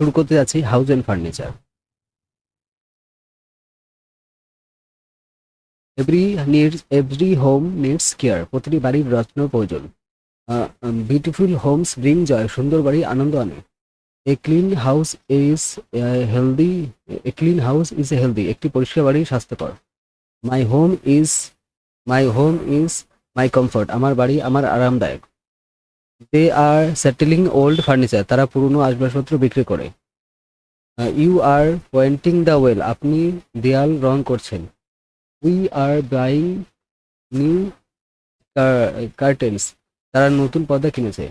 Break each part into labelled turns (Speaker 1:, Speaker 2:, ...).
Speaker 1: শুরু করতে যাচ্ছি house and furniture. Every home needs care. প্রতিটি বাড়ির যত্ন প্রয়োজন। Beautiful homes bring joy. সুন্দর বাড়ি আনন্দ আনে। A clean house is healthy. A clean house is a healthy. একটি পরিষ্কার বাড়ি স্বাস্থ্যকর। My home is my home is my comfort. আমার বাড়ি আমার আরামদায়ক। They are settling old furniture. তারা পুরনো আসবাবপত্র বিক্রি করে। You are pointing the wall. আপনি দেয়াল রং করছেন। We R buying new curtains. তারা নতুন পর্দা কিনেছে।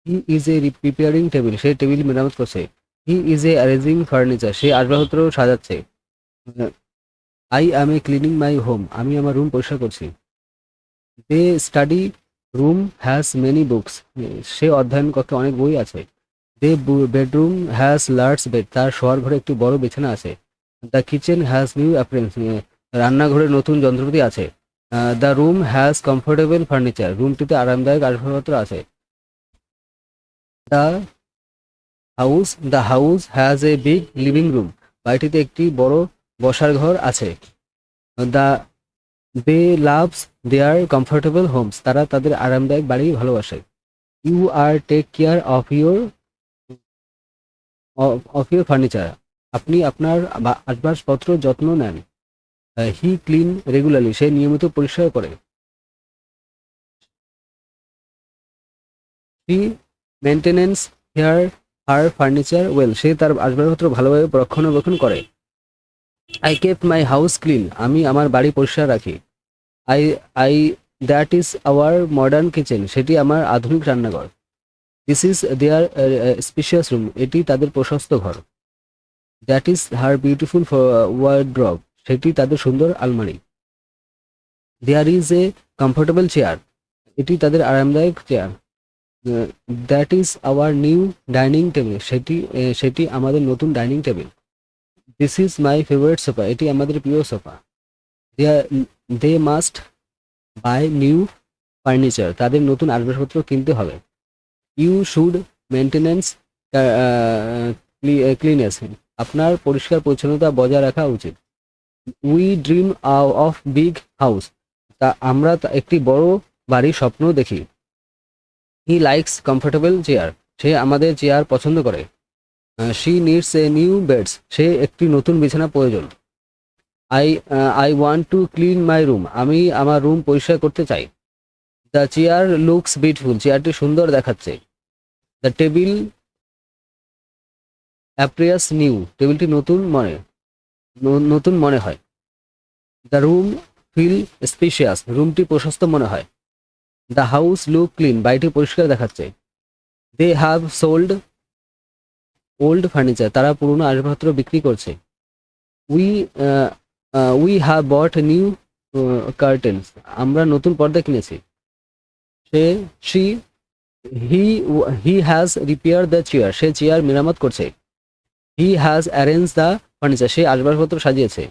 Speaker 1: He is a preparing table. সে টেবিল মেরামত করছে। He is a arranging furniture. সে আসবাবপত্র সাজাচ্ছে। I am a cleaning my home. আমি আমার রুম পরিষ্কার করছি। The study room has many books. সে অধ্যয়ন কক্ষে অনেক বই আছে। The bedroom has large bed. তার শোয়ার ঘরে একটি বড় বিছানা আছে। The kitchen has new appliance. রান্নাঘরে নতুন যন্ত্রপাতি আছে। The room has comfortable furniture. রুমটিতে আরামদায়ক আসবাবপত্র আছে। The the house has a big living room. বাড়িটিতে একটি বড় বসার ঘর আছে। The they loves their comfortable homes. তারা তাদের আরামদায়ক বাড়ি ভালোবাসে। You are take care of your furniture. আপনি আপনার আসবাবপত্র যত্ন নেন। হি ক্লিন রেগুলারলি। সে নিয়মিত পরিষ্কার করে। He maintenance here her furniture well. সে তার আসবাবপত্র ভালোভাবে রক্ষণাবেক্ষণ করে। I keep my house clean. আমি আমার বাড়ি পরিষ্কার রাখি। I I that is our modern kitchen. সেটি আমার আধুনিক রান্নাঘর। This is their spacious room. এটি তাদের প্রশস্ত ঘর। That is her beautiful wardrobe. সেটি তাদের সুন্দর আলমারি। There is a comfortable chair. এটি তাদের আরামদায়ক chair. That is our new dining table. সেটি আমাদের নতুন dining table. This is my favourite sofa. এটি আমাদের প্রিয় sofa. They must buy new furniture. তাদের নতুন আসবাবপত্র কিনতে হবে। You should maintenance cleanness. আপনার পরিষ্কার পরিচ্ছন্নতা বজায় রাখা উচিত। We dream of big house. আমরা একটি বড় বাড়ির স্বপ্ন দেখি। He likes comfortable chair. সে আমাদের চেয়ার পছন্দ করে। She needs a new beds. সে একটি নতুন বিছানা প্রয়োজন। I I want to clean my room. আমি আমার রুম পরিষ্কার করতে চাই। The chair looks beautiful. চেয়ারটি সুন্দর দেখাচ্ছে। The table appears new. টেবিলটি নতুন মনে হয়। The room feel spacious. রুমটি প্রশস্ত মনে হয়। The house look clean. বাড়িটি পরিষ্কার দেখাচ্ছে। They have sold old furniture. তারা পুরনো আসবাবপত্র বিক্রি করছে। We we have bought new curtains. আমরা নতুন পর্দা কিনেছি। সে she he he has repair the chair. সে চেয়ার মেরামত করছে। He has arrange the furniture. সে আসবাবপত্র সাজিয়েছে।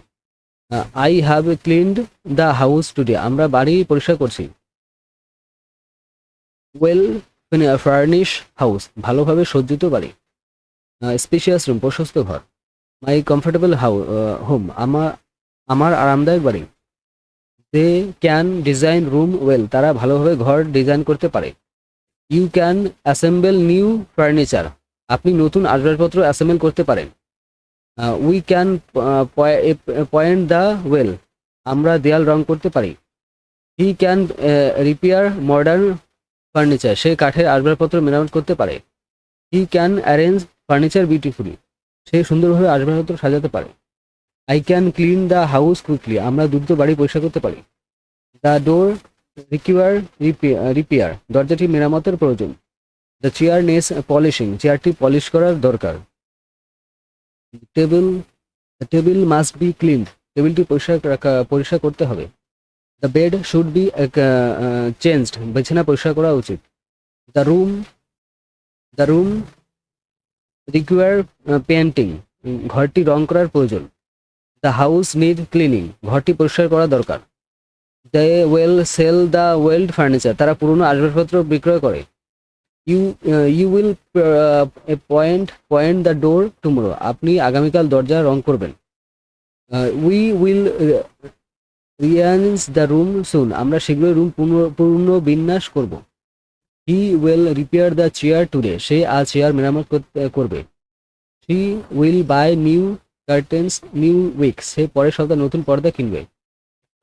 Speaker 1: I have cleaned the house today. আমরা বাড়ি পরিষ্কার করছি। Well furnish house. ভালোভাবে সজ্জিত বাড়ি। Spacious room. প্রশস্ত ঘর। My comfortable home. আমার আরামদায়ক বাড়ি। They can design room well. তারা ভালোভাবে ঘর ডিজাইন করতে পারে। You can assemble new furniture. আপনি নতুন আসবাবপত্র অ্যাসেম্বল করতে পারেন। We can paint the wall. আমরা দেয়াল রং করতে পারি। He can repair modern furniture. সে কাঠের আসবাবপত্র মেরামত করতে পারে। He can arrange furniture beautifully. সে সুন্দরভাবে আসবাবপত্র সাজাতে পারে। I can clean the house quickly. আমরা দ্রুত বাড়ি পরিষ্কার করতে পারি। The door require repair. দরজাটি মেরামতের প্রয়োজন। The chair needs polishing. চেয়ারটি পলিশ করার দরকার। Table table must be cleaned. টেবিলটি পরিষ্কার করতে হবে। The bed should be changed. বিছানা পরিষ্কার করা উচিত। The room the room require painting. ঘরটি রং করার প্রয়োজন। The house need cleaning. ঘরটি পরিষ্কার করা দরকার। They will sell the old furniture. তারা পুরনো আসবাবপত্র বিক্রয় করে। You will point the door tomorrow, আপনি আগামীকাল দরজা রং করবেন। We will rearrange the room soon, আমরা শীঘ্রই রুম পুনর্বিন্যাস করব। He will repair the chair today, সে আজ চেয়ার মেরামত করবে। He will buy new curtains new week, সে পরের সপ্তাহে নতুন পর্দা কিনবে।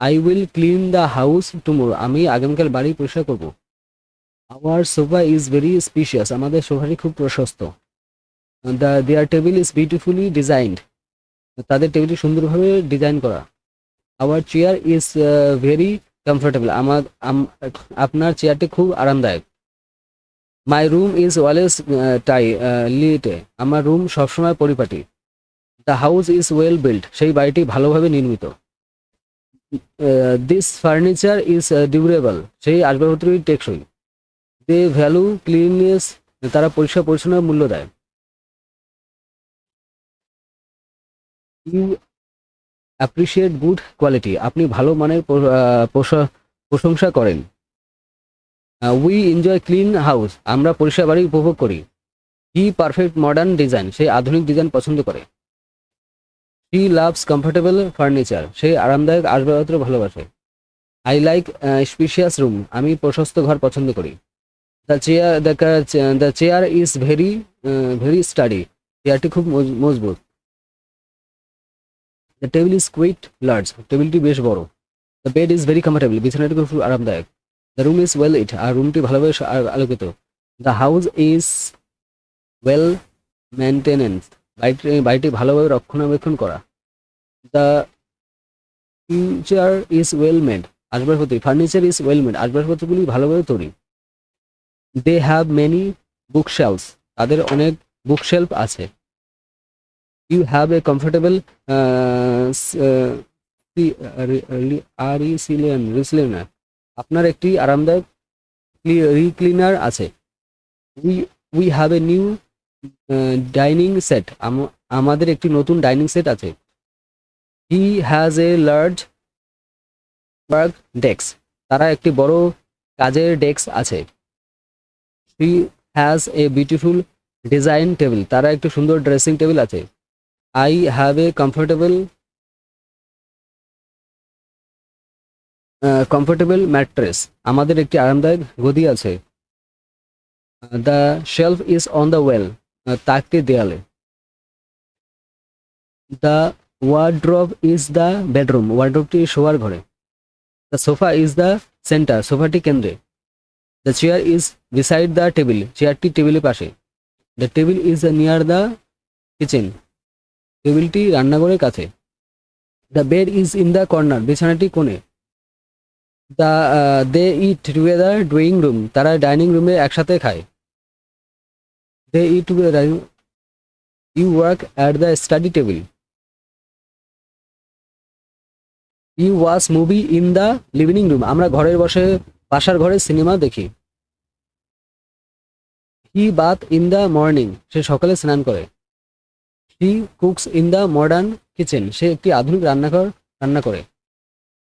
Speaker 1: I will clean the house tomorrow, আমি আগামীকাল বাড়ি পরিষ্কার করব। Our sofa is very spacious, আমাদের সোফাটি খুব প্রশস্ত। Their table is beautifully designed, তাদের টেবিলটি সুন্দরভাবে ডিজাইন করা। Our chair is very comfortable, আপনার চেয়ারটি খুব আরামদায়ক। My room is always lit, আমার রুম সবসময় পরিপাটি। The house is well build, সেই বাড়িটি ভালোভাবে নির্মিত। দিস ফার্নিচার ইজ ডিউরেবল, সেই আসবাবপত্রটি টেকসই। দে ভ্যালু ক্লিননেস, তারা পরিষ্কার পরিচ্ছন্ন মূল্য দেয়। ইউ অ্যাপ্রিসিয়েট গুড কোয়ালিটি, আপনি ভালো মানের প্রশংসা করেন। উই এনজয় ক্লিন হাউস, আমরা পরিষ্কার বাড়ি উপভোগ করি। হি পারফেক্ট মডার্ন ডিজাইন, সেই আধুনিক ডিজাইন পছন্দ করে। হি লাভস কমফোর্টেবল ফার্নিচার, সেই আরামদায়ক আসবাবপত্র ভালোবাসে। আই লাইক স্পেশিয়াস রুম, আমি প্রশস্ত ঘর পছন্দ করি। The chair is very sturdy, চেয়ারটি খুব মজবুত। The table is quite large, টেবিলটি বেশ বড়। The bed is very comfortable, বিছানাটি খুব আরামদায়ক। The room is well lit, আর রুমটি ভালোভাবে আলোকিত। The house is well maintenance, বাড়িটি ভালোভাবে রক্ষণাবেক্ষণ করা। The furniture is well made, আসবাবপত্র ফার্নিচার ইজ ওয়েল মেড, আসবাবপত্রগুলি ভালোভাবে তৈরি। দে হ্যাভ মেনি বুকশেলফস, তাদের অনেক বুকশেলফ আছে। ইউ হ্যাভ এ কমফোর্টেবল রিসিলিয়ার, আপনার একটি আরামদায়ক রিক্লিনার আছে। We have a new dining set, আমাদের একটি নতুন ডাইনিং সেট আছে। He has a large work desk, তারা একটি বড় কাজের ডেস্ক আছে। He has a beautiful design table, তারা একটি সুন্দর ড্রেসিং টেবিল আছে। I have a comfortable mattress, আমাদের একটি আরামদায়ক গদি আছে। The shelf is on the wall, তাকটি দেয়ালে। The wardrobe is the bedroom, ওয়ার্ড্রোবটি শোয়ার ঘরে। The sofa is the centre, সোফাটি কেন্দ্রে। The chair is beside the table, চেয়ারটি টেবিলের পাশে। The table is near the kitchen, টেবিলটি রান্নাঘরের কাছে। The bed is in the corner, বিছানাটি কোণে। They eat together drawing room, তারা ডাইনিং রুমে একসাথে খায়। They eat together you work at the study table. You watch movie in the living room, আমরা ঘরের বাসার ঘরে সিনেমা দেখি। He bath in the morning, সে সকালে স্নান করে। He cooks in the modern kitchen, সে একটি আধুনিক রান্না করে।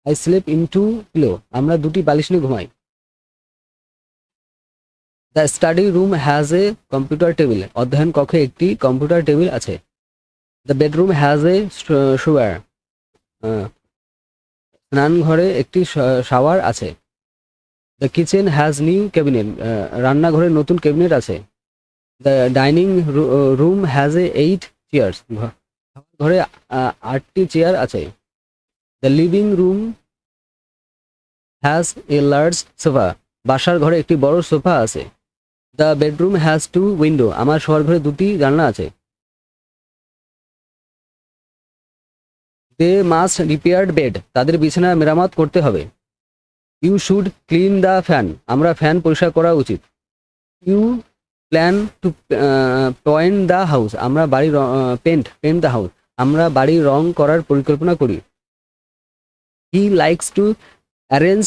Speaker 1: I sleep in two pillow, আমরা দুটি বালিশ নিয়ে ঘুমাই। The study room has a computer table, অধ্যয়ন কক্ষে একটি কম্পিউটার টেবিল আছে। The bedroom has a shower, স্নান ঘরে একটি শাওয়ার আছে। The kitchen has new cabinet, রান্নাঘরে নতুন ক্যাবিনেট আছে। The dining room has a 8 chairs, ঘরে 8টি চেয়ার আছে। The living room has a large sofa, বাসার ঘরে একটি বড় সোফা আছে। দ্য বেডরুম হ্যাজ 2 উইন্ডো, আমার শোয়ার ঘরে 2টি জানলা আছে। দে মাস্ট রিপেয়ার্ড বেড, তাদের বিছানা মেরামত করতে হবে। You should clean the fan, আমরা ফ্যান পরিষ্কার করা উচিত। You plan to point the house, আমরা বাড়ি পেন্ট দ্য হাউস, আমরা বাড়ি রং করার পরিকল্পনা করি। He likes to arrange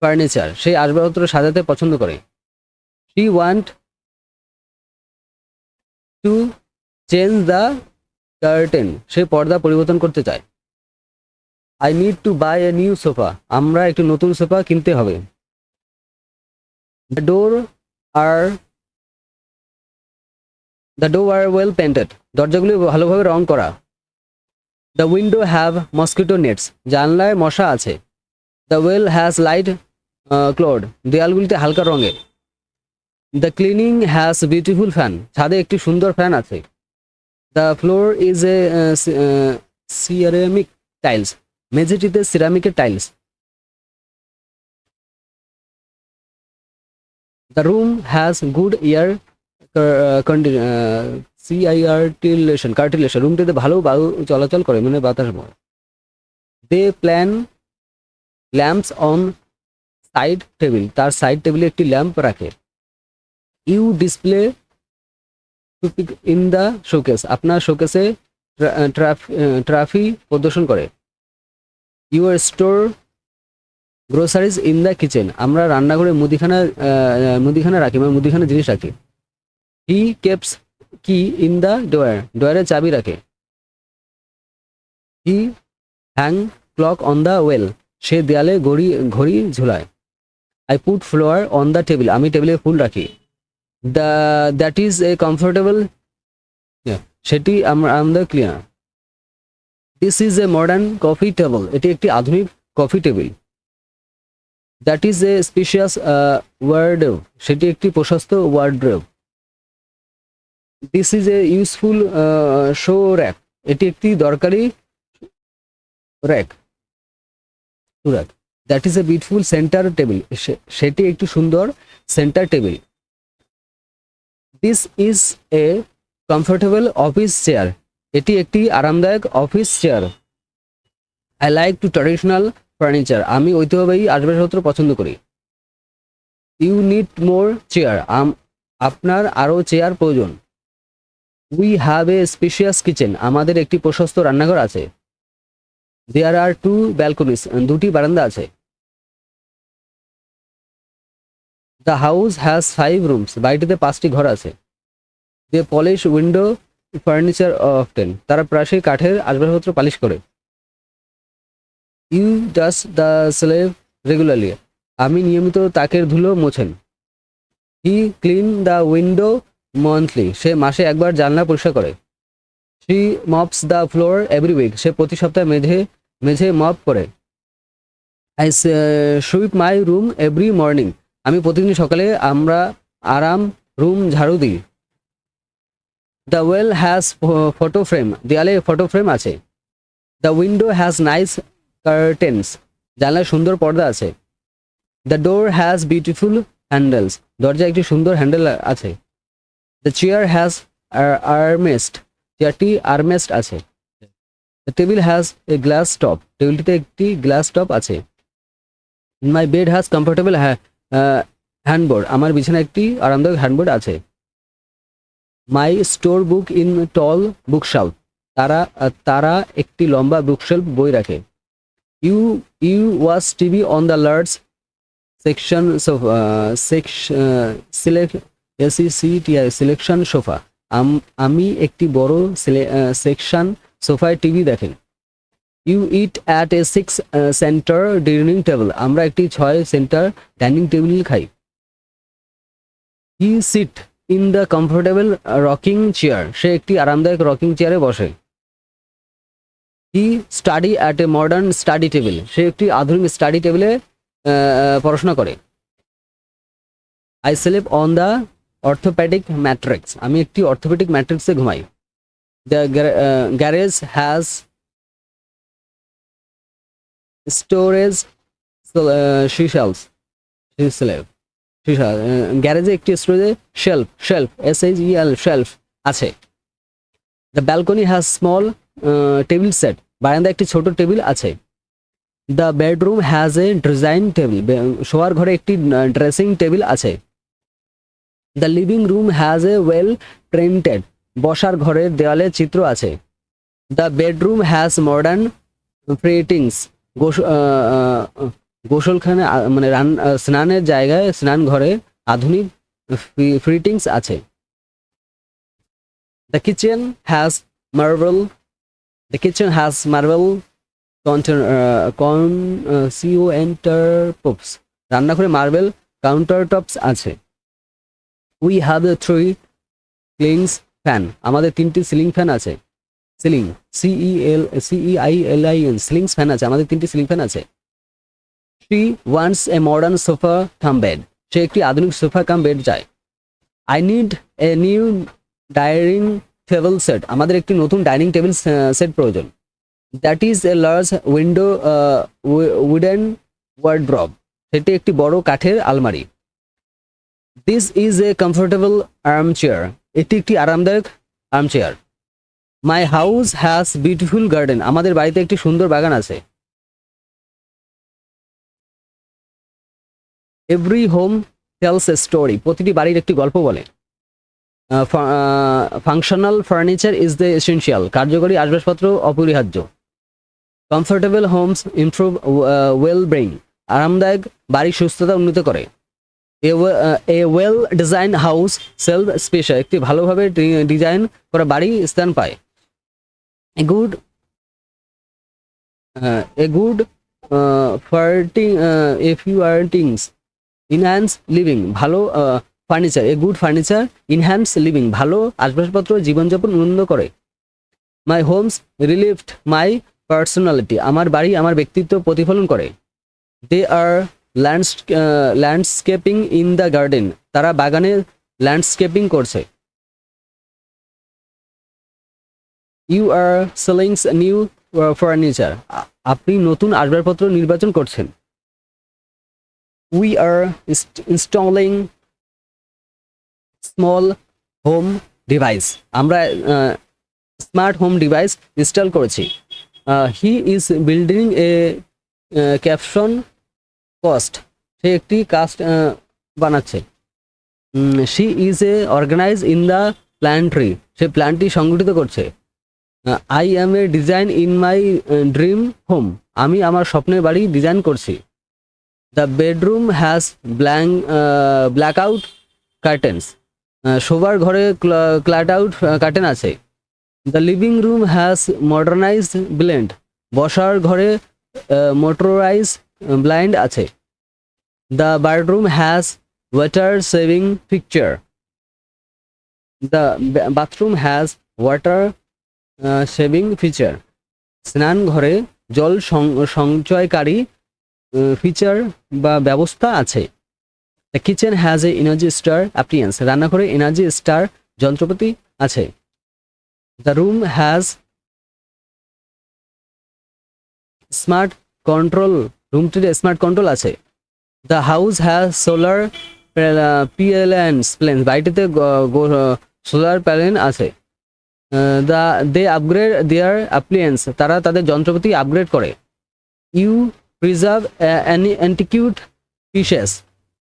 Speaker 1: furniture, সেই আসবাবপত্র সাজাতে পছন্দ করে। She want to change the curtain, সে পর্দা পরিবর্তন করতে চায়। I need to buy a new sofa, আমরা একটি নতুন সোফা কিনতে হবে। The door are the door are well painted, দরজাগুলি ভালোভাবে রং করা। The window have mosquito nets, জানলায় মশা আছে। The wall has light colour, দেয়ালগুলিতে হালকা রঙের। The ceiling has beautiful fan, ছাদে একটি সুন্দর ফ্যান আছে। The floor is a ceramic tiles, মেঝেটিতে সিরামিকের tiles. The room has good air circulation, রুমটিতে ভালো বায়ু চলাচল করে, মানে বাতাস বয়। They plan lamps on side table, তার সাইড টেবিলে একটি ল্যাম্প রাখে। You display in the showcase, আপনার শোকেসে ট্রফি প্রদর্শন করে। Your store groceries in the kitchen, আমরা রান্নাঘরে মুদিখানা রাখি, মানে মুদিখানা জিনিস রাখি। He keeps key in the ডোয়ার, ডোয়ারে চাবি রাখে। He hang clock on the wall, সে দেয়ালে ঘড়ি ঝুলায়। I put flower on the table, আমি টেবিলে ফুল রাখি। দ্যাট ইজ এ কমফোর্টেবল, সেটি আমাদের clear. This is a modern coffee table, এটি একটি আধুনিক coffee table. That is A spacious wardrobe, সেটি একটি প্রশস্ত wardrobe. This is a useful show rack, এটি একটি দরকারি rack. That is a beautiful centre table, সেটি একটি সুন্দর centre table. This is a comfortable office chair, এটি একটি আরামদায়ক office chair. I like to traditional furniture, আমি ঐতিহ্যবাহী আসবাবপত্র পছন্দ করি। ইউ নিড মোর চেয়ার, আপনার আরও চেয়ার প্রয়োজন। We have A spacious kitchen, আমাদের একটি প্রশস্ত রান্নাঘর আছে। দেয়ার আর টু ব্যালকনিস, দুটি বারান্দা আছে। দ্য হাউস হ্যাজ 5 রুমস, বাড়িটিতে 5টি ঘর আছে। They polish window furniture often, তারা প্রায়শই কাঠের আসবাবপত্র পালিশ করে। You dust the shelf regularly, আমি নিয়মিত তাকের ধুলো মোছেন। He clean the window monthly, সে মাসে একবার জানলা পরিষ্কার করে। She mops the floor every week, সে প্রতি সপ্তাহে মেঝে মপ করে। I sweep my room every morning, আমি প্রতিদিন সকালে আরাম রুম ঝাড়ু দিই। The wall has photo frame, দেয়ালে ফটো ফ্রেম আছে। The window has nice curtains, জানলায় সুন্দর পর্দা আছে। The door has beautiful handles, দরজায় একটি সুন্দর হ্যান্ডেল আছে। দ্য চেয়ার হ্যাজ আর্মরেস্ট, চেয়ারটি আর্মরেস্ট আছে। The table has a glass top, টেবিলটিতে একটি গ্লাস টপ আছে। My bed has comfortable headboard, আমার বিছানায় একটি আরামদায়ক হ্যান্ডবোর্ড আছে। My store book in tall bookshelf, তারা একটি লম্বা বুকশেলফ বই রাখে। You watch TV on the large sectional sofa, আমি একটি বড় সেকশন সোফায় টিভি দেখেন। You eat at a 6 seater dining table, আমরা একটি 6 সেন্টার ডাইনিং টেবিল খাই। He sit in the comfortable rocking chair, সে একটি আরামদায়ক রকিং চেয়ারে বসে। He study at a modern study table, সে একটি আধুনিক স্টাডি টেবিলে পড়াশোনা করে। I sleep on the orthopaedic mattress, আমি একটি অর্থোপেডিক ম্যাট্রিক্সে ঘুমাই। The garage has storage shelves, গ্যারেজে একটি স্টোরেজে শেলফ শেলফ আছে। The balcony has small table set, বারান্দায় একটি ছোট টেবিল আছে। The bedroom has a design table, শোয়ার ঘরে একটি ড্রেসিং টেবিল আছে। The living room has a wall printed, বসার ঘরের দেওয়ালে চিত্র আছে। The bedroom has modern fittings, গোসলখানে মানে স্নানের জায়গায় স্নান ঘরে আধুনিক ফিটিংস আছে। The kitchen has marble countertops, রান্নাঘরে মার্বেল কাউন্টারটপস আছে। উই হ্যাভ 3 ক্লিংস ফ্যান, আমাদের 3টি সিলিং ফ্যান আছে। সিলিং, CEILIN, সিলিংস ফ্যান আছে, আমাদের 3টি সিলিং ফ্যান আছে। She wants a modern sofa cum bed, সে একটি আধুনিক সোফা কাম বেড চায়। I need a new dining table set, আমাদের একটি নতুন ডাইনিং টেবিল সেট প্রয়োজন। That is a large window wooden wardrobe, সেটি একটি বড় কাঠের আলমারি। This is a comfortable armchair, এটি একটি আরামদায়ক armchair. My house has beautiful garden, আমাদের বাড়িতে একটি সুন্দর বাগান আছে। Every home tells a story, প্রতিটি বাড়ির একটি গল্প বলে। Functional furniture is the essential, কার্যকরী আসবাবপত্র অপরিহার্য। Comfortable homes improve well-being, আরামদায়ক বাড়ি সুস্থতা উন্নত করে। A well-designed house self-spacious, একটি ভালোভাবে ডিজাইন করা বাড়ি স্থান পায়। A good furnishings enhance living, ভালো furniture, a good furniture enhance living, ভালো আসবাবপত্র জীবনযাপন উন্নত করে। মাই হোমস রিলিফট মাই পার্সোনালিটি, আমার বাড়ি আমার ব্যক্তিত্ব প্রতিফলন করে। They are landscaping in the garden, তারা বাগানে ল্যান্ডস্কেপিং করছে। You are selling new furniture, আপনি নতুন আসবাবপত্র নির্বাচন করছেন। We are installing small home device, আমরা স্মার্ট হোম ডিভাইস ইনস্টল করেছি। He is building a caption cost, সে একটি কাস্ট বানাচ্ছে। She is a organise in the pantry, সে প্ল্যানটি সংগঠিত করছে। I am a design in my dream home, আমি আমার স্বপ্নের বাড়ি ডিজাইন করছি। The bedroom has black out curtains, শোবার ঘরে ক্লাট আউট কার্টেন আছে। The living room has modernised blend, বসার ঘরে মোটরাইজ ব্লাইন্ড আছে। The bedroom has water saving feature, the bathroom has water saving feature, স্নান ঘরে জল সঞ্চয়কারী ফিচার বা ব্যবস্থা আছে। The kitchen has a energy star অ্যাপ্লিয়েন্স, রান্নাঘরে এনার্জি স্টার যন্ত্রপাতি আছে। The room has smart control, রুমটিতে স্মার্ট কন্ট্রোল আছে। The house has solar panels, বাড়িটিতে সোলার প্যানেল আছে। দে আপগ্রেড দেয়ার অ্যাপ্লিয়েন্স, তারা তাদের যন্ত্রপাতি আপগ্রেড করে। ইউ প্রিজার্ভ অ্যান্টিকিউট পিসেস,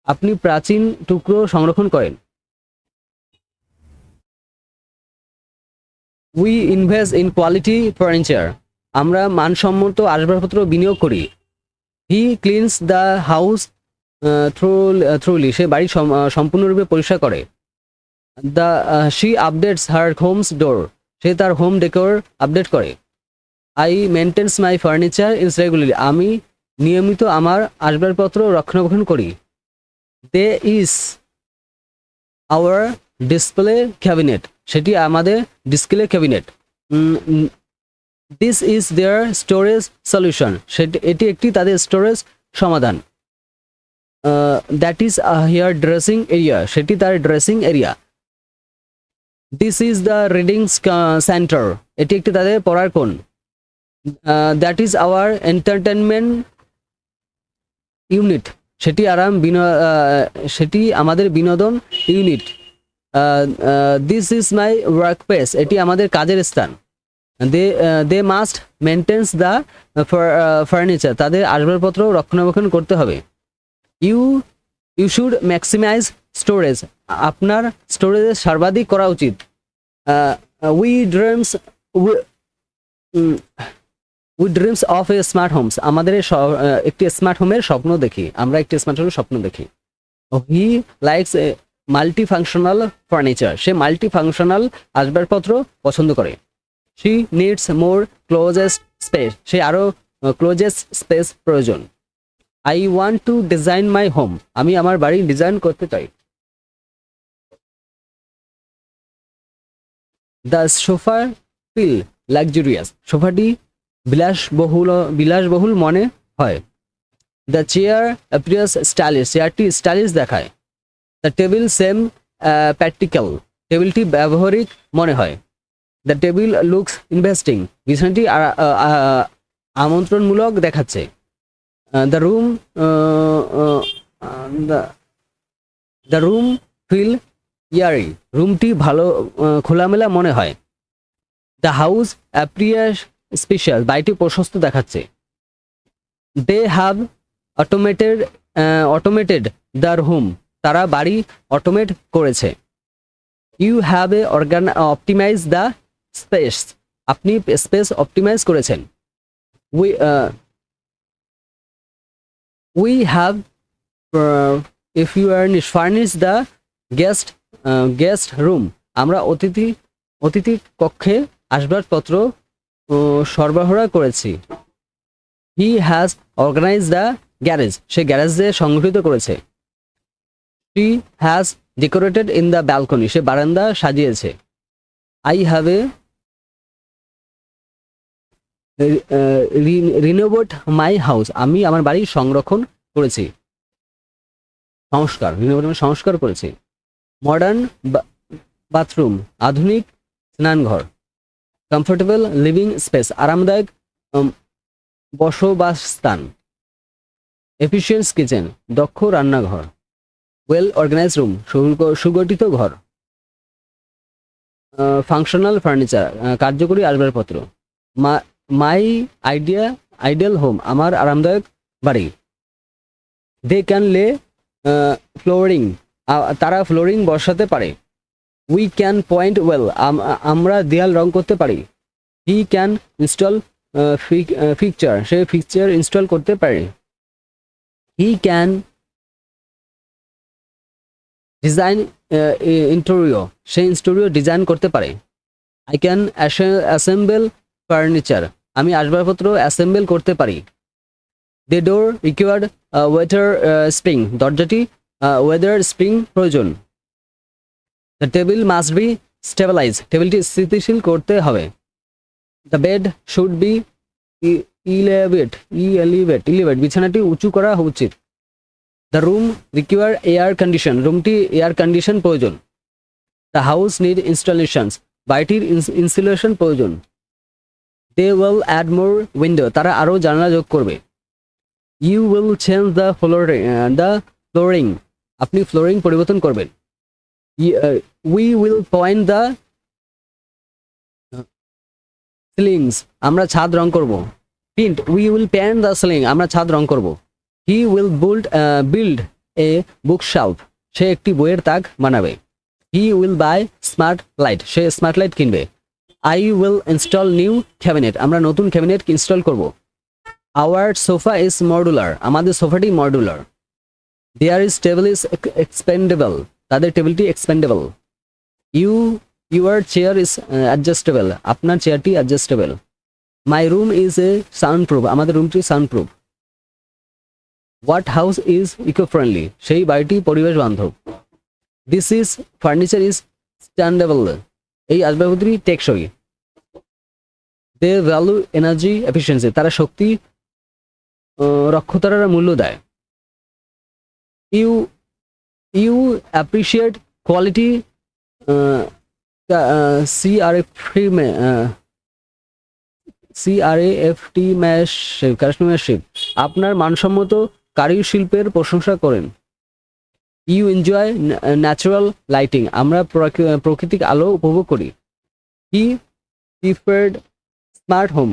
Speaker 1: আপনি প্রাচীন টুকরো সংরক্ষণ করেন। We invest in quality furniture, আমরা মানসম্মত আসবাবপত্র বিনিয়োগ করি। He cleans the house thoroughly, সে বাড়ি সম্পূর্ণরূপে পরিষ্কার করে। The she updates her homes decor, সে তার হোম ডেকোর আপডেট করে। I maintains my furniture is regularly, আমি নিয়মিত আমার আসবাবপত্র রক্ষণাবেক্ষণ করি। They is our display cabinet, সেটি আমাদের display cabinet. This is their storage solution, এটি একটি তাদের স্টোরেজ সমাধান। That is here dressing area, সেটি তার dressing area. This is the reading centre, এটি একটি তাদের পড়ার কোণ। That is our entertainment unit, সেটি আমাদের বিনোদন unit. This is my work place, এটি আমাদের কাজের স্থান। They must maintenance the furniture, তাদের আসবাবপত্র রক্ষণাবেক্ষণ করতে হবে। ইউ শুড ম্যাক্সিমাইজ স্টোরেজ, আপনার স্টোরেজের সর্বাধিক করা উচিত। We dreams of a smart homes, আমাদের একটি স্মার্ট হোমের স্বপ্ন দেখি, আমরা একটি স্মার্ট হোমের স্বপ্ন দেখি। He likes a multi functional furniture, সে মাল্টি ফাংশনাল আসবাবপত্র পছন্দ করে। She needs more closet space, সে আরও ক্লোজেস্ট স্পেস প্রয়োজন। I want to design my home, আমি আমার বাড়ি ডিজাইন করতে চাই। দ্য সোফা ফিল লাক্সুরিয়াস, সোফাটি বিলাসবহুল মনে হয়। দ্য চেয়ার অ্যাপিয়ার্স স্টাইলিশ, চেয়ারটি স্টাইলিশ দেখায়। দ্য টেবিল সেম প্র্যাকটিক্যাল, টেবিলটি ব্যবহারিক মনে হয়। দ্য টেবিল লুকস ইনভেস্টিং, বিছানাটি আমন্ত্রণমূলক দেখাচ্ছে। The room the room feel ইয়ারি, রুমটি ভালো খোলামেলা মনে হয়। দ্য হাউস অ্যাপিয়ার্স স্পেশাল, বাড়িটি প্রশস্ত দেখাচ্ছে। They have automated the home, তারা বাড়ি অটোমেট করেছে। You have optimise the space, আপনি স্পেস অপটিমাইজ করেছেন। We we have if you are furnish the guest room, আমরা অতিথি কক্ষে আসবাবপত্র সরবরাহ করেছি। He has organise the garage, সে গ্যারেজে সংগঠিত করেছে। She has decorated in the balcony, সে বারান্দা সাজিয়েছে। I have renovate my house, আমি আমার বাড়ি সংরক্ষণ করেছি। সংস্কার করেছি। মডার্ন বাথরুম, আধুনিক স্নানঘর। কমফোর্টেবল লিভিং স্পেস, আরামদায়ক বসবাসস্থান। এফিসিয়েন্ট কিচেন, দক্ষ রান্নাঘর। ওয়েল অর্গানাইজ রুম, সুগঠিত ঘর। ফাংশনাল ফার্নিচার, কার্যকরী আসবাবপত্র। মাই আইডিয়াল হোম, আমার আরামদায়ক বাড়ি। দে ক্যান লে ফ্লোরিং, তারা ফ্লোরিং বসাতে পারে। উই ক্যান পয়েন্ট ওয়েল, আমরা দেয়াল রং করতে পারি। He can install fixture, say fixture install করতে পারে। He can design interior, say interior design করতে পারে। আই ক্যান অ্যাসেম্বল ফার্নিচার, আমি আসবাবপত্র অ্যাসেম্বল করতে পারি। The door required weather spring, দরজাটি ওয়েদার স্প্রিং প্রয়োজন। The table must be stabilise, টেবিলটি স্থিতিশীল করতে হবে। The bed should be elevate, বিছানাটি উঁচু করা উচিত। The room require air condition, রুমটি এয়ার কন্ডিশন প্রয়োজন। দ্য হাউস নিড ইনস্টলেশনস, বাড়িটির ইনসুলেশন প্রয়োজন। They will add more window, তারা আরও জানালা যোগ করবে। You will change the flooring, আপনি ফ্লোরিং পরিবর্তন করবেন। উই উইল পয়েন্ট দ্য সিলিংস, আমরা ছাদ রং করব। Print, we will paint the ceiling, আমরা ছাদ রং করব। He will build a book shelf, সে একটি বইয়ের তাক বানাবে। He will buy smart light, সে স্মার্ট লাইট কিনবে। I will install new cabinet, আমরা নতুন ক্যাবিনেট ইনস্টল করব। আওয়ার সোফা ইজ মডুলার, আমাদের সোফাটি modular. Their is table is expendable, তাদের টেবিলটি expendable. Your chair is adjustable, আপনার চেয়ারটি adjustable. My room is a sound proof, আমাদের রুমটি sound proof. What house is eco friendly, সেই বাড়িটি পরিবেশ বান্ধব। This is furniture is standable, এই আসবাবপত্রটি টেকসই। দে ভ্যালু এনার্জি এফিসিয়েন্সি, তারা শক্তি রক্ষতার মূল্য দেয়। ইউ অ্যাপ্রিসিয়েট কোয়ালিটি কাস্টমারশিপ, আপনার মানসম্মত কারুশিল্পের প্রশংসা করেন। ইউ এনজয় ন্যাচারাল লাইটিং, আমরা প্রাকৃতিক আলো উপভোগ করি। হি প্রিফার্ড স্মার্ট হোম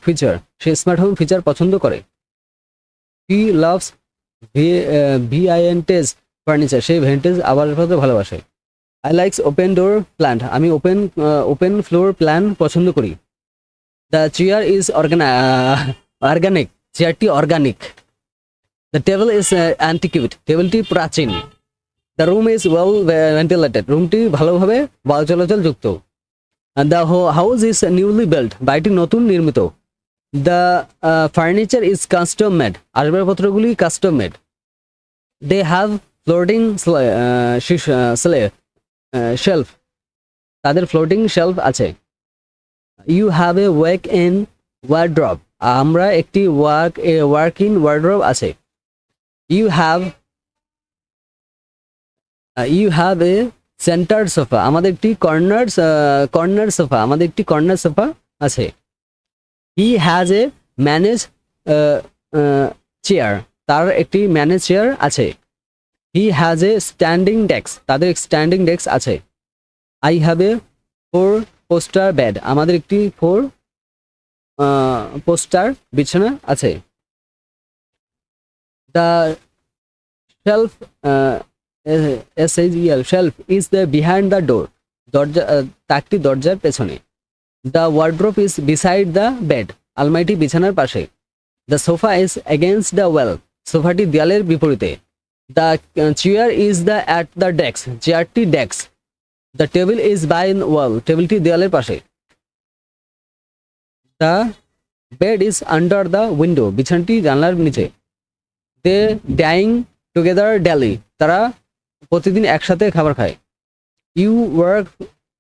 Speaker 1: ফিচার, সে স্মার্ট হোম ফিচার পছন্দ করে। He loves ভিআইএনটেজ furniture, say vintage আবাসপত্র ভালোবাসে। I likes open door plant, আমি ওপেন ফ্লোর প্ল্যান পছন্দ করি। দ্য চেয়ার ইজ অর্গানিক, চেয়ারটি organic. The table is antique, টেবিলটি প্রাচীন। The room is well ventilated, রুমটি ভালোভাবে বায়ু চলাচল যুক্ত। The house is newly built, বাড়িটি নতুন নির্মিত। The furniture is custom made, আসবাবপত্রগুলি custom made. They have floating slave, shelf, তাদের ফ্লোটিং শেলফ আছে। You have a walk in wardrobe, আমরা একটি ওয়ার্ক ইন ওয়ার্ড্রব আছে। You have a centre sofa, আমাদের একটি কর্নার সোফা, আমাদের একটি কর্নার সোফা আছে। He has a massage chair, তার একটি ম্যানেজ চেয়ার আছে। He has a standing desk, তাদের স্ট্যান্ডিং ডেস্ক আছে। I have a 4 poster bed, আমাদের একটি 4 পোস্টার বিছানা আছে। The shelf shelf is the behind the door, দরজা তাকটি দরজার পেছনে। The wardrobe is beside the bed, আলমারিটি বিছানার পাশে। The sofa is against the wall, সোফাটি দেয়ালের বিপরীতে। The chair is at the desk, চেয়ারটি desk. The table is by wall, টেবিলটি দেয়ালের পাশে। The bed is under the window, বিছানাটি জানলার নিচে। দে ডাইং টুগেদার ডেলি, তারা প্রতিদিন একসাথে খাবার খায়। You work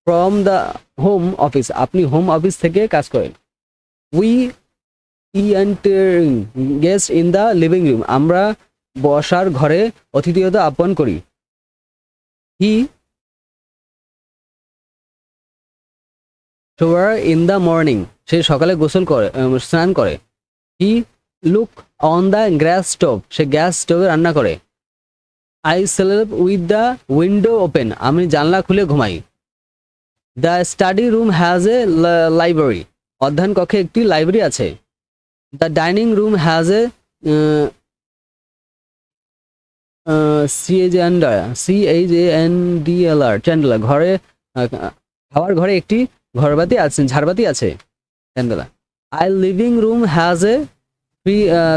Speaker 1: from the home office, আপনি হোম অফিস থেকে কাজ করেন। We guest in the living room, আমরা বসার ঘরে অতিথিয়তা আহ্বান করি। He shower in the morning, সে সকালে স্নান করে। He look on the gas stove, সে গ্যাস স্টোভে রান্না করে। I sleep with the window open, আমি জানলা খুলে ঘুমাই। The study room has a library, অধ্যয়ন কক্ষে একটি লাইব্রেরি আছে। The dining room has a chandelier, ঘরে খাওয়ার ঘরে একটি ঘরবাতি আছে, ঝাড়বাতি আছে, chandelier. I living room has a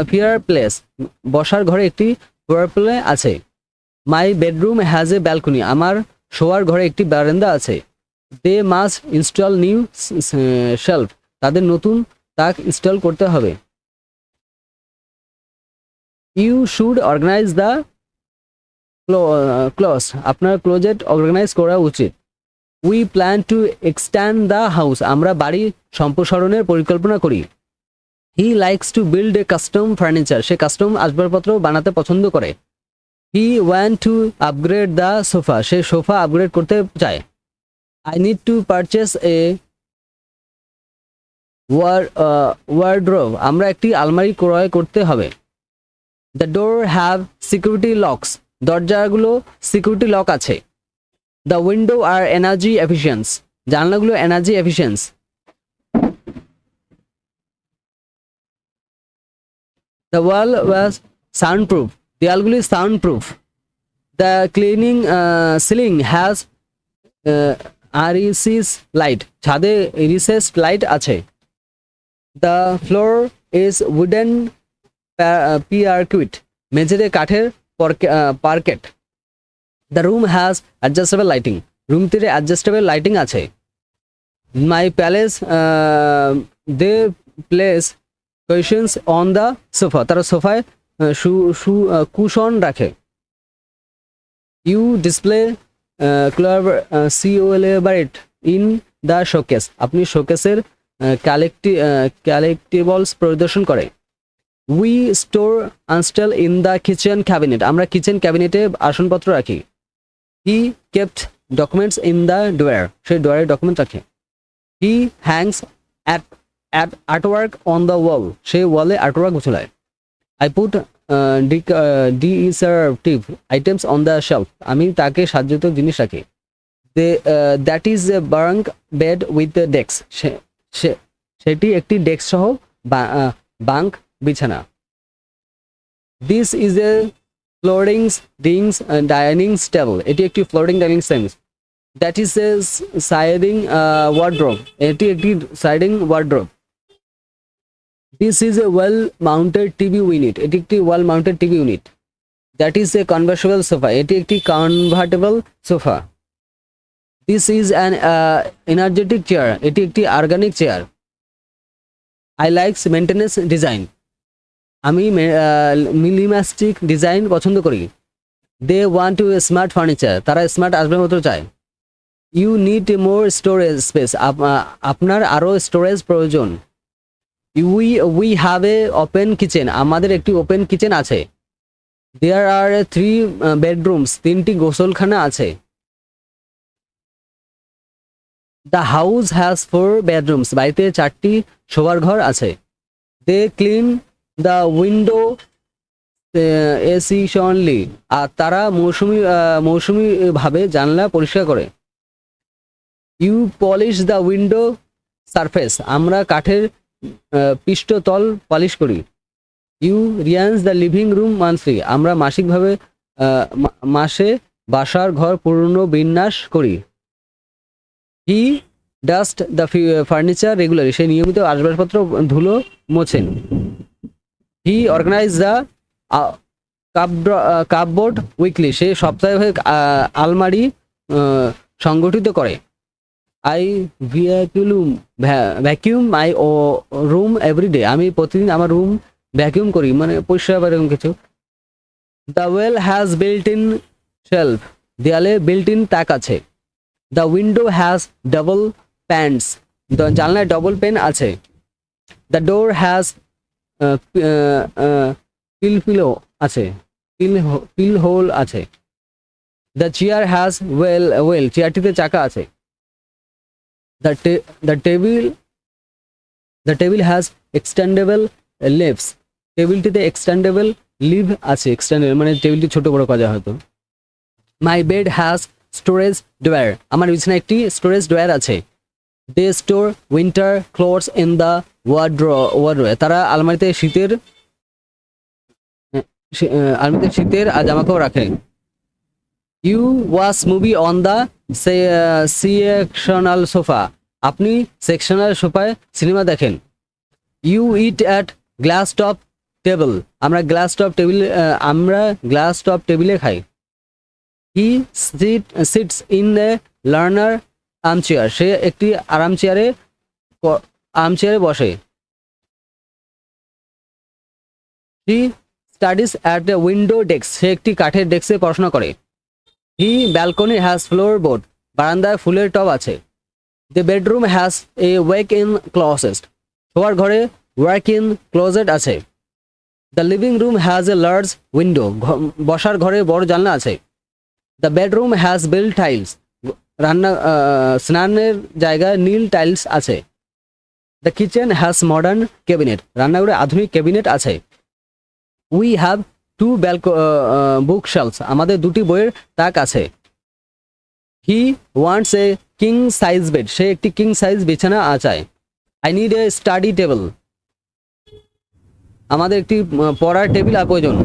Speaker 1: fire place, বসার ঘরে একটি ফিয়ার প্লে আছে। My bedroom has a balcony, আমার শোয়ার ঘরে একটি বারান্দা আছে। They must install new shelf, তাদের নতুন তাক ইনস্টল করতে হবে। You should organise the close, আপনার ক্লোজেট অর্গানাইজ করা উচিত। We plan to extend the house, আমরা বাড়ি সম্প্রসারণের পরিকল্পনা করি। He likes to build a custom furniture, সে কাস্টম আসবাবপত্র বানাতে পছন্দ করে। He want to upgrade the sofa, সে সোফা আপগ্রেড করতে চায়। I need to purchase a wardrobe, আমরা একটি আলমারি ক্রয় করতে হবে। The door have security locks, দরজাগুলো সিকিউরিটি লক আছে। The window are energy efficiency, জানলাগুলো energy efficiency. The wall was sound proof, দেয়ালগুলি sound proof. The cleaning ceiling has recessed light, ছাদে রিসেস লাইট আছে। The floor is wooden parquet, মেঝেতে কাঠের parquet. The room has adjustable lighting, রুমটিতে adjustable lighting আছে। My palace they place cushions on the sofa, তারা সোফায় cushion রাখে। You display সিওলেবারেট ইন দ্য শোকেস, আপনি শোকেসের কালেক্টিবলস প্রদর্শন করে। We store utensil in the kitchen cabinet, আমরা কিচেন ক্যাবিনেটে আসনপত্র রাখি। He kept documents in the drawer, সে ড্রয়ারে ডকুমেন্ট রাখে। He hangs at artwork on the ওয়াল, সে ওয়ালে আর্টওয়ার্ক ঝুলায়। I put decorative items on the shelf, আমি তাকে সাজ্জিত জিনিস রাখি। That is a bunk bed with desk, সেটি একটি ডেস্ক সহ বাঙ্ক বিছানা। This is a flooring dining table, এটি একটি flooring dining table. That is a sliding wardrobe, এটি একটি sliding wardrobe. This is a wall mounted TV unit, এটি একটি wall mounted TV unit. That is a convertible sofa, এটি একটি convertible sofa. This is an energetic chair, এটি একটি organic chair. I likes maintenance design, আমি minimalistic design পছন্দ করি। They want to smart furniture, তারা স্মার্ট আসবাবপত্র চায়। You need more storage space, আপনার আরও স্টোরেজ প্রয়োজন। We have a open kitchen, আমাদের একটি ওপেন কিচেন আছে। দেয়ার আর 3 বেডরুমস, 3টি গোসলখানা আছে। দ্য হাউস হ্যাজ 4 বেডরুমস, বাড়িতে 4টি শোবার ঘর আছে। They clean the window seasonally, আর তারা মৌসুমি ভাবে জানলা পরিষ্কার করে। You polish the window surface, আমরা কাঠের পৃষ্ঠতল পালিশ করি। You rearrange the living room monthly, আমরা মাসিকভাবে মাসে বাসার ঘর পুনর্বিন্যাস করি। He dust the furniture regularly, সে নিয়মিত আসবাবপত্র ধুলো মোছেন। He organize the cupboard weekly, সে সপ্তাহে আলমারি সংগঠিত করে। I vacuum my room every day, আমি প্রতিদিন আমার রুম ভ্যাকিউম করি, মানে পরিষ্কার বা এরকম কিছু। The wall has built in shelf, দেয়ালে বিল্ট ইন তাক আছে। The window has double panes, জানলায় ডবল পেন আছে। দ্য ডোর হ্যাজ পিলো আছে, পিল হোল আছে। দ্য চেয়ার হ্যাজ ওয়েল, চেয়ারটিতে চাকা আছে। The table has extendable leaves, টেবিলটিতে এক্সটেন্ডেবল লিভ আছে, এক্সটেন্ডেবল মানে টেবিলটি ছোট বড় করা যায় হয়তো। My bed has storage drawer, আমার বিছানায় একটি স্টোরেজ ড্রয়ার আছে। They store winter clothes in the wardrobe, তারা আলমারিতে শীতের জামাকাপড় রাখে। You watch movie on the sectional sofa, আপনি সেকশনাল সোফায় সিনেমা দেখেন। You eat at glass top table, আমরা গ্লাস টপ টেবিলে খাই। He sits in a recliner armchair, সে একটি আর্মচেয়ারে বসে। He studies at a window desk, সে একটি কাঠের ডেস্কে পড়াশোনা করে। He balcony has floor board, বারান্দায় ফুলের টব আছে। The bedroom has a walk in closet, শোয়ার ঘরে ওয়াক ইন ক্লোজেট আছে। The living room has a large window, বসার ঘরে বড় জানলা আছে। The bedroom has built tiles, স্নানের জায়গায় নীল টাইলস আছে। The kitchen has modern cabinet, রান্নাঘরে আধুনিক ক্যাবিনেট আছে। উই হ্যাভ 2 বুক শেলফস, আমাদের 2টি বইয়ের তাক আছে। He wants a king size bed, সে একটি কিং সাইজ বিছানা চায়। I need a study table, আমাদের একটি পড়ার টেবিল প্রয়োজন।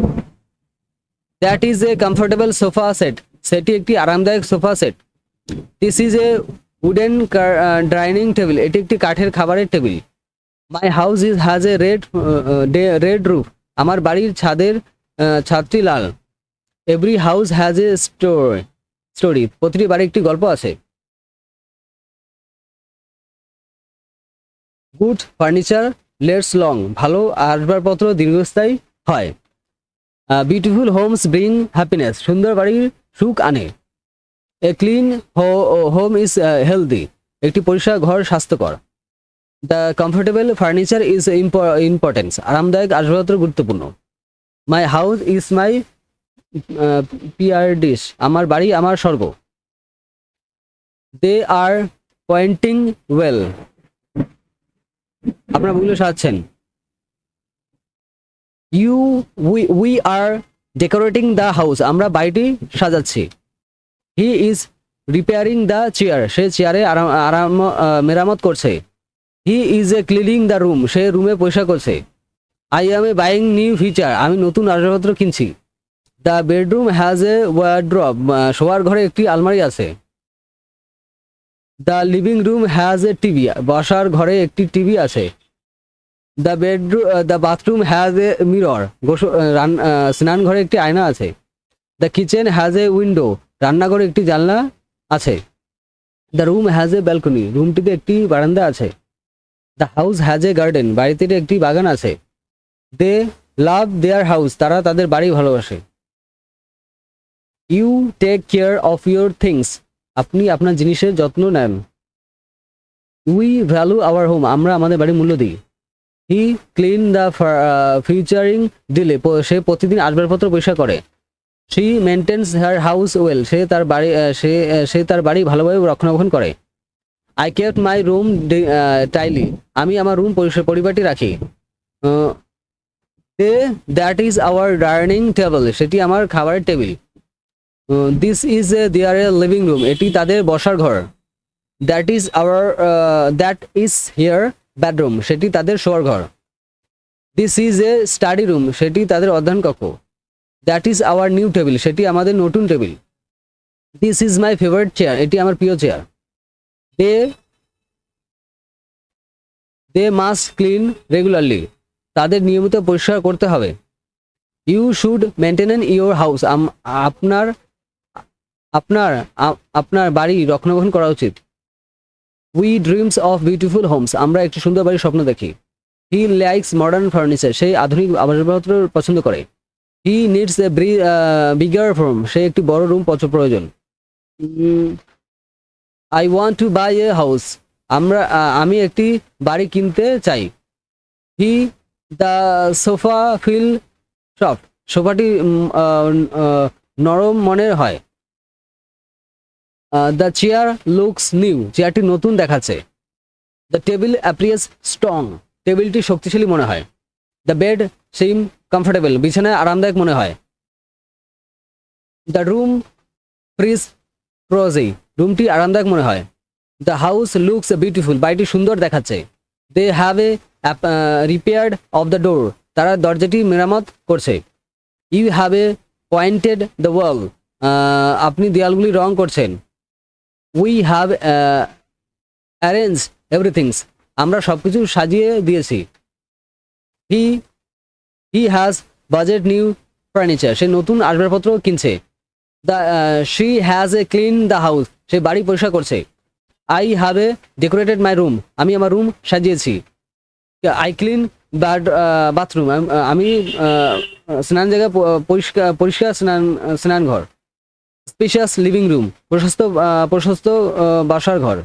Speaker 1: That is a comfortable sofa set, সেটি একটি আরামদায়ক sofa set. This is a wooden dining table, এটি একটি কাঠের খাবারের table. My house has a red roof, আমার বাড়ির ছাদটি লাল। Every house has a storey, প্রতিটি বাড়ি একটি গল্প আছে। গুড ফার্নিচার লেটস লং, ভালো আসবাবপত্র দীর্ঘস্থায়ী হয়। বিউটিফুল হোমস ব্রিং হ্যাপিনেস, সুন্দর বাড়ির সুখ আনে। A clean home is healthy, একটি পরিষ্কার ঘর স্বাস্থ্যকর। The comfortable furniture is importance, আরামদায়ক আসবাবপত্র গুরুত্বপূর্ণ। মাই হাউস ইজ মাই পিয়ারডিস, আমার বাড়ি আমার স্বর্গ। দে আর পয়েন্টিং ওয়েল, আপনারা বইগুলো সাজাচ্ছেন। We are decorating the house, আমরা বাড়িটি সাজাচ্ছি। He is repairing the chair, সে চেয়ারে মেরামত করছে। He is a cleaning the room, সে রুমে পরিষ্কার করছে। I am a buying new feature, আমি নতুন আসবাবপত্র কিনছি। The bedroom has a wardrobe, শোয়ার ঘরে একটি আলমারি আছে। The living room has a TV, বসার ঘরে একটি টিভি আছে। The bathroom has a mirror, স্নান ঘরে একটি আয়না আছে। The kitchen has a window, রান্নাঘরে একটি জানলা আছে। The room has a balcony, রুমটিতে একটি বারান্দা আছে। The house has a garden, বাড়িতে একটি বাগান আছে। দে লাভ দেয়ার হাউস, তারা তাদের বাড়ি ভালোবাসে। You take care of your things, আপনি আপনার জিনিসের যত্ন নেন। উই ভ্যালু আওয়ার হোম, আমরা আমাদের বাড়ির মূল্য দিই। হি ক্লিন দ্য ফিউচারিং ডিলে, সে প্রতিদিন আসবাবপত্র পরিষ্কার করে। She maintains her house well, সে তার বাড়ি ভালোভাবে রক্ষণাবেক্ষণ করে। I kept my room tidy, আমি আমার রুম পরিপাটি রাখি। That is our dining table, সেটি আমার খাবারের টেবিল। This is their living room, এটি তাদের বসার ঘর। দ্যাট ইজ হিয়ার বেডরুম, সেটি তাদের শোয়ার ঘর। This is a study room, সেটি তাদের অধ্যয়ন কক্ষ। That is our new table, সেটি আমাদের নতুন table. This is my favourite chair, এটি আমার প্রিয় chair. They they must clean regularly, তাদের নিয়মিত পরিষ্কার করতে হবে। You should maintain your house, আপনার আপনার আপনার বাড়ি রক্ষণাবেক্ষণ করা উচিত। We dreams of beautiful homes, আমরা একটি সুন্দর বাড়ির স্বপ্ন দেখি। হি লাইকস মডার্ন ফার্নিচার, সেই আধুনিক আসবাবপত্র পছন্দ করে। He needs a bigger room, সে একটি বড় রুম প্রয়োজন। I want to buy a house, আমি একটি বাড়ি কিনতে চাই। He the sofa feel soft, সোফাটি নরম মনের হয়। দ্য চেয়ার লুকস নিউ, চেয়ারটি নতুন দেখাচ্ছে। দ্য টেবিল অ্যাপিয়ার্স স্ট্রং, টেবিলটি শক্তিশালী মনে হয়। দ্য বেড সিম কমফোর্টেবল, বিছানায় আরামদায়ক মনে হয়। দ্য রুম ফ্রিজ ক্রোজি, রুমটি আরামদায়ক মনে হয়। দ্য হাউস লুকস বিউটিফুল, বাড়িটি সুন্দর দেখাচ্ছে। They have a repaired of the door, তারা দরজাটি মেরামত করছে। You have a pointed the wall, আপনি দেয়ালগুলি রং করছেন। উই হ্যাভ অ্যারেঞ্জ এভরিথিংস, আমরা সব কিছু সাজিয়ে দিয়েছি। He he has budget new furniture, সে নতুন আসবাবপত্র কিনছে। She has a clean the house, সে বাড়ি পরিষ্কার করছে। I have a decorated my room, আমি আমার রুম সাজিয়েছি। আই ক্লিন বাথরুম, আমি স্নান জায়গা পরিষ্কার স্নান ঘর। স্পেশিয়াস লিভিং রুম, প্রশস্ত বাসার ঘর।